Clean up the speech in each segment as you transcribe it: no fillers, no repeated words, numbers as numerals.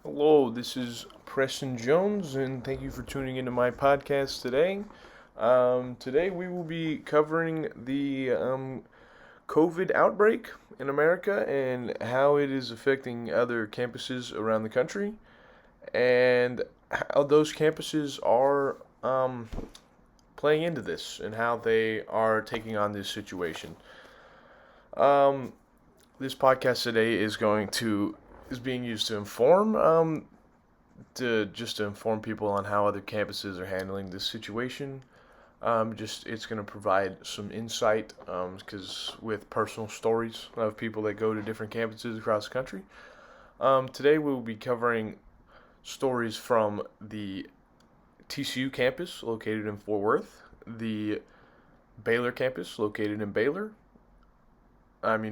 Hello, this is Preston Jones, and thank you for tuning into my podcast today. Today we will be covering the COVID outbreak in America and how it is affecting other campuses around the country, and how those campuses are playing into this and how they are taking on this situation. Um, this podcast today is being used to inform to inform people on how other campuses are handling this situation. Just it's going to provide some insight because with personal stories of people that go to different campuses across the country. Today we'll be covering stories from the TCU campus located in Fort Worth, the Baylor campus located in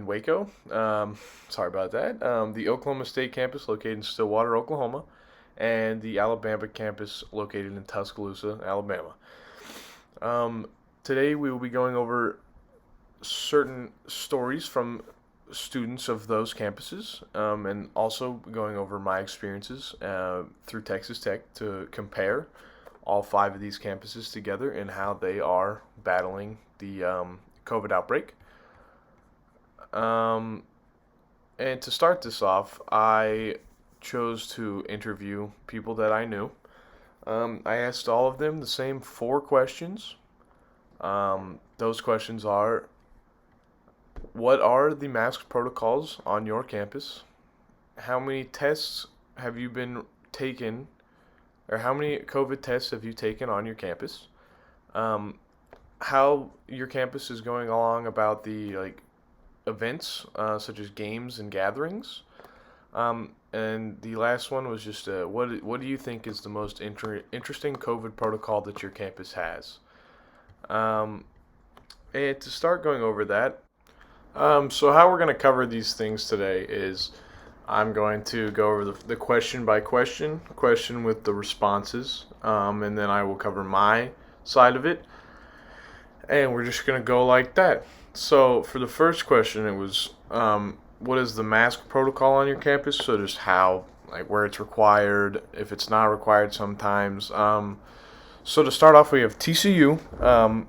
Waco. Sorry about that. The Oklahoma State campus located in Stillwater, Oklahoma, and the Alabama campus located in Tuscaloosa, Alabama. Um, Today we will be going over certain stories from students of those campuses, and also going over my experiences through Texas Tech to compare all five of these campuses together and how they are battling the COVID outbreak. Um, and to start this off, I chose to interview people that I knew. I asked all of them the same four questions. Those questions are: what are the mask protocols on your campus? How many tests have you been taken, or how many COVID tests have you taken on your campus? Um, how your campus is going along about the events such as games and gatherings. And the last one was just what do you think is the most interesting COVID protocol that your campus has? Um, and to start going over that, so how we're going to cover these things today is I'm going to go over the question by question with the responses, and then I will cover my side of it, and we're just going to go like that. So for the first question, it was what is the mask protocol on your campus? So just how, like, where it's required, if it's not required sometimes. So to start off, we have TCU,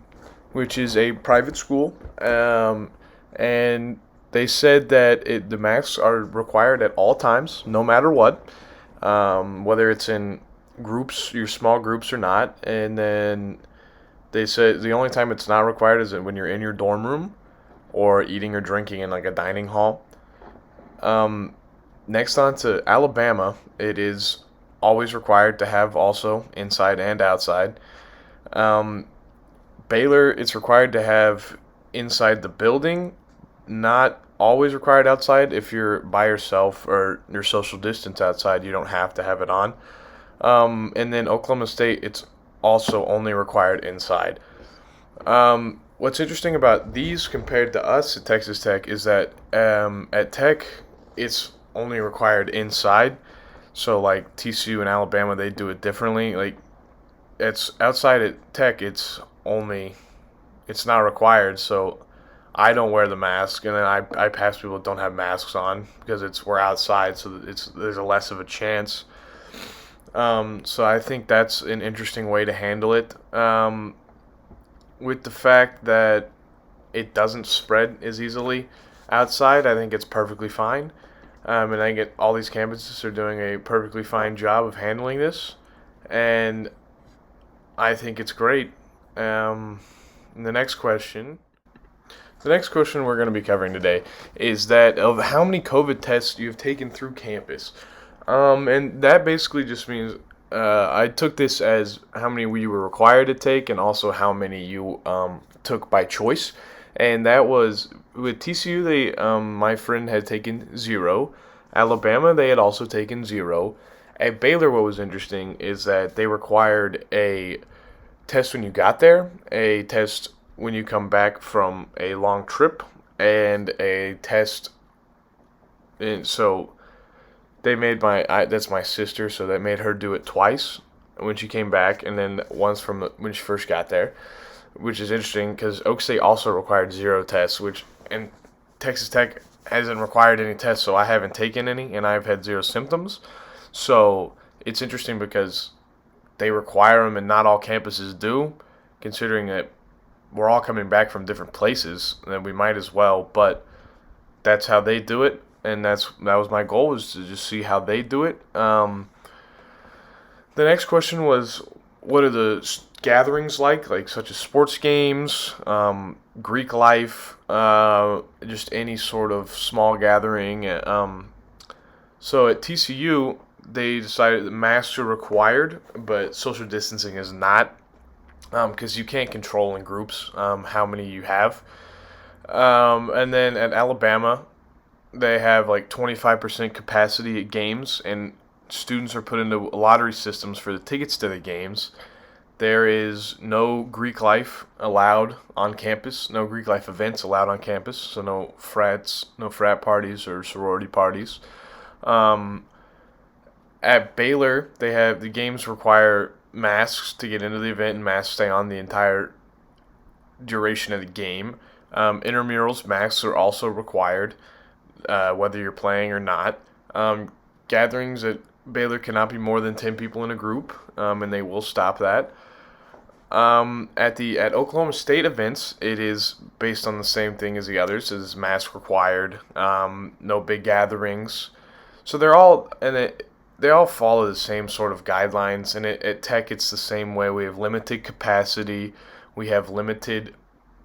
which is a private school, and they said that the masks are required at all times, no matter what, whether it's in groups, your small groups or not. And then they said the only time it's not required is when you're in your dorm room or eating or drinking in like a dining hall. Um, Next on to Alabama, it is always required to have also inside and outside. Um, Baylor, it's required to have inside the building, not always required outside. If you're by yourself or your social distance outside, you don't have to have it on. And then Oklahoma State, it's also only required inside. What's interesting about these compared to us at Texas Tech is that at Tech, it's only required inside. So like TCU and Alabama, they do it differently. Like it's outside at Tech, it's not required. So I don't wear the mask, and then I pass people that don't have masks on because we're outside, so there's a less of a chance. So I think that's an interesting way to handle it. With the fact that it doesn't spread as easily outside, I think it's perfectly fine. And I think all these campuses are doing a perfectly fine job of handling this, and I think it's great. Um, the next question. The next question we're going to be covering today is that of how many COVID tests you've taken through campus. And that basically just means I took this as how many you were required to take and also how many you took by choice. And that was with TCU, my friend had taken zero. Alabama, they had also taken zero. At Baylor, what was interesting is that they required a test when you got there, a test when you come back from a long trip, and a test. And so they made that's my sister, so they made her do it twice when she came back, and then once from when she first got there, which is interesting because Oak State also required zero tests, and Texas Tech hasn't required any tests, so I haven't taken any, and I've had zero symptoms. So it's interesting because they require them and not all campuses do, considering that we're all coming back from different places, then we might as well. But that's how they do it, and that was my goal, was to just see how they do it. The next question was, what are the gatherings like such as sports games, Greek life, just any sort of small gathering. So at TCU, they decided that masks are required, but social distancing is not, because you can't control in groups how many you have. And then at Alabama, they have like 25% capacity at games, and students are put into lottery systems for the tickets to the games. There is no Greek life allowed on campus, no Greek life events allowed on campus, so no frats, no frat parties or sorority parties. Um, at Baylor, they have the games require masks to get into the event, and masks stay on the entire duration of the game. Intramurals, masks are also required, whether you're playing or not. Gatherings at Baylor cannot be more than 10 people in a group, and they will stop that. At Oklahoma State events, it is based on the same thing as the others. It is mask required, no big gatherings. So they all follow the same sort of guidelines. And at Tech, it's the same way. We have limited capacity. We have limited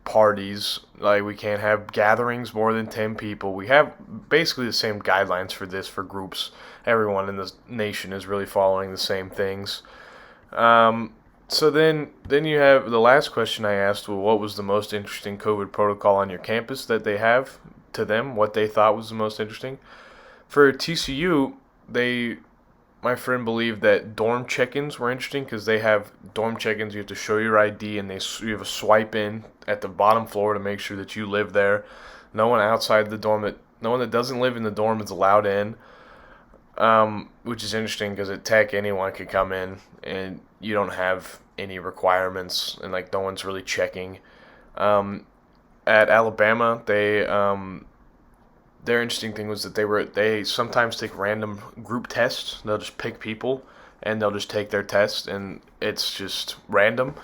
parties. Like, we can't have gatherings more than 10 people. We have basically the same guidelines for this for groups. Everyone in the nation is really following the same things. So then you have the last question I asked, well, what was the most interesting COVID protocol on your campus that they have to them, what they thought was the most interesting. For TCU, my friend believed that dorm check-ins were interesting because they have dorm check-ins. You have to show your ID, and you have a swipe in at the bottom floor to make sure that you live there. No one that doesn't live in the dorm is allowed in, which is interesting because at Tech anyone could come in and you don't have any requirements, and like no one's really checking. At Alabama, their interesting thing was that they sometimes take random group tests. They'll just pick people and they'll just take their test, and it's just random.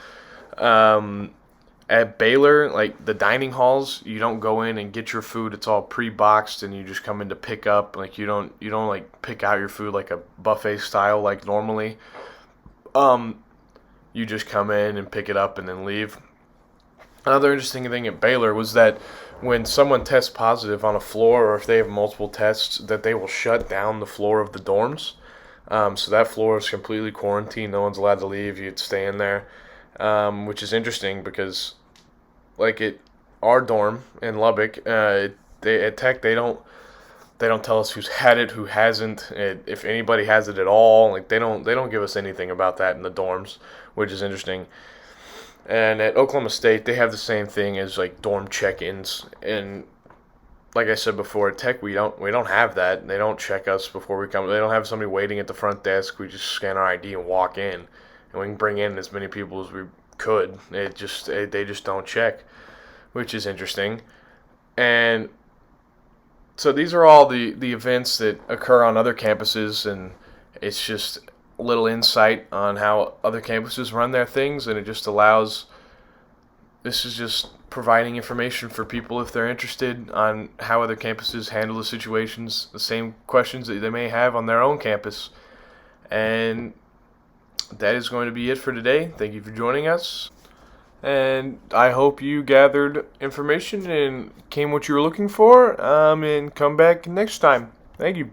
At Baylor, like the dining halls, you don't go in and get your food. It's all pre-boxed, and you just come in to pick up. Like you don't like pick out your food like a buffet style like normally. You just come in and pick it up and then leave. Another interesting thing at Baylor was that when someone tests positive on a floor, or if they have multiple tests, that they will shut down the floor of the dorms. So that floor is completely quarantined. No one's allowed to leave. You'd stay in there, which is interesting because, like at our dorm in Lubbock, at Tech they don't tell us who's had it, who hasn't, if anybody has it at all. Like they don't give us anything about that in the dorms, which is interesting. And at Oklahoma State, they have the same thing as like dorm check-ins. And like I said before, at Tech we don't have that. They don't check us before we come. They don't have somebody waiting at the front desk. We just scan our ID and walk in, and we can bring in as many people as we could. They just don't check, which is interesting. And so these are all the events that occur on other campuses, and it's just a little insight on how other campuses run their things, and this is just providing information for people if they're interested on how other campuses handle the situations, the same questions that they may have on their own campus. And that is going to be it for today. Thank you for joining us. And I hope you gathered information and came what you were looking for, and come back next time. Thank you.